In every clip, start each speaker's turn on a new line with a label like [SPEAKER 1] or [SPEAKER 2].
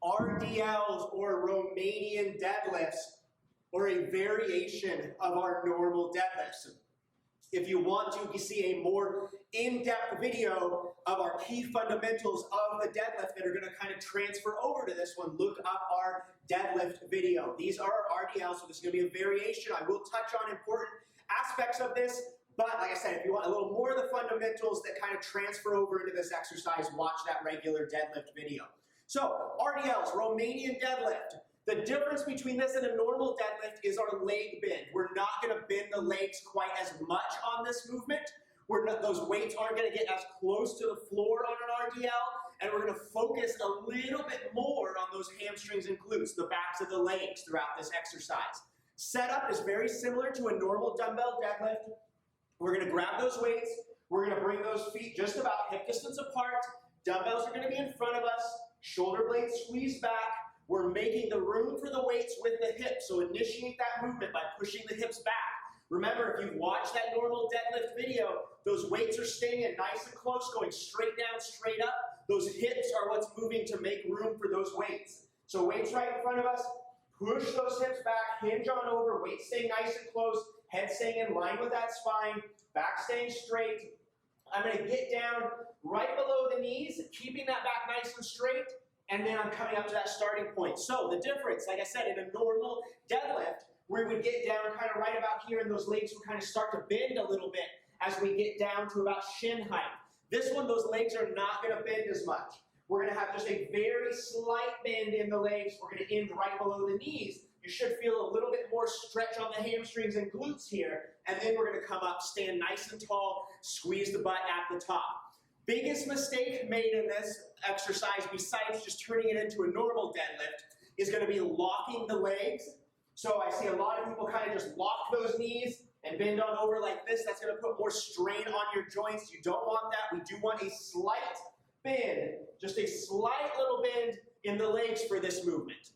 [SPEAKER 1] RDLs or Romanian deadlifts or a variation of our normal deadlifts. If you want to see a more in-depth video of our key fundamentals of the deadlift that are going to kind of transfer over to this one, look up our deadlift video. These are our RDLs, so this is going to be a variation. I will touch on important aspects of this, but like I said, if you want a little more of the fundamentals that kind of transfer over into this exercise, watch that regular deadlift video. So, RDLs, Romanian deadlift. The difference between this and a normal deadlift is our leg bend. We're not going to bend the legs quite as much on this movement. Those weights aren't going to get as close to the floor on an RDL, and we're going to focus a little bit more on those hamstrings and glutes, the backs of the legs throughout this exercise. Setup is very similar to a normal dumbbell deadlift. We're going to grab those weights. We're going to bring those feet just about hip distance apart. Dumbbells are going to be in front of us. Shoulder blades squeezed back. We're making the room for the weights with the hips, so initiate that movement by pushing the hips back. Remember, if you've watched that normal deadlift video, those weights are staying in nice and close, going straight down, straight up. Those hips are what's moving to make room for those weights. So weights right in front of us, push those hips back, hinge on over, weights staying nice and close, head staying in line with that spine, back staying straight. I'm going to get down right below the knees, keeping that back nice and straight. And then I'm coming up to that starting point. So the difference, like I said, in a normal deadlift, we would get down kind of right about here and those legs would kind of start to bend a little bit as we get down to about shin height. This one, those legs are not going to bend as much. We're going to have just a very slight bend in the legs. We're going to end right below the knees. You should feel a little bit more stretch on the hamstrings and glutes here. And then we're going to come up, stand nice and tall, squeeze the butt at the top. Biggest mistake made in this exercise, besides just turning it into a normal deadlift, is going to be locking the legs. So I see a lot of people kind of just lock those knees and bend on over like this. That's going to put more strain on your joints. You don't want that. We do want a slight bend, just a slight little bend in the legs for this movement.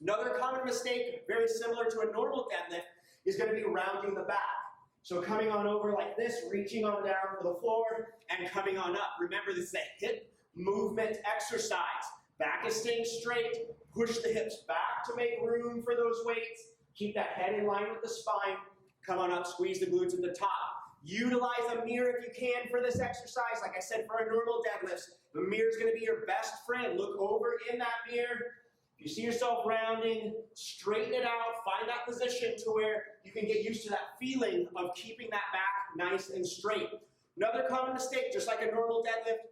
[SPEAKER 1] Another common mistake, very similar to a normal deadlift, is going to be rounding the back. So coming on over like this, reaching on down to the floor, and coming on up. Remember, this is a hip movement exercise. Back is staying straight. Push the hips back to make room for those weights. Keep that head in line with the spine. Come on up, squeeze the glutes at the top. Utilize a mirror if you can for this exercise. Like I said, for our normal deadlifts, the mirror is going to be your best friend. Look over in that mirror. If you see yourself rounding, straighten it out, find that position to where you can get used to that feeling of keeping that back nice and straight. Another common mistake, just like a normal deadlift,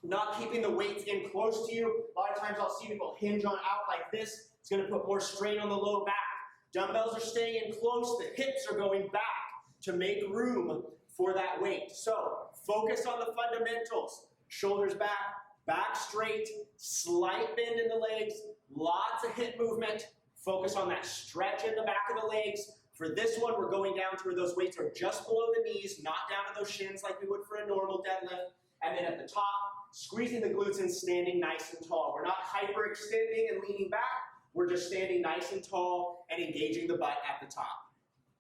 [SPEAKER 1] not keeping the weights in close to you. A lot of times I'll see people hinge on out like this. It's going to put more strain on the low back. Dumbbells are staying in close, the hips are going back to make room for that weight. So focus on the fundamentals. Shoulders back, back straight, slight bend in the legs, lots of hip movement. Focus on that stretch in the back of the legs. For this one, we're going down to where those weights are just below the knees, not down to those shins like we would for a normal deadlift. And then at the top, squeezing the glutes and standing nice and tall. We're not hyperextending and leaning back. We're just standing nice and tall and engaging the butt at the top.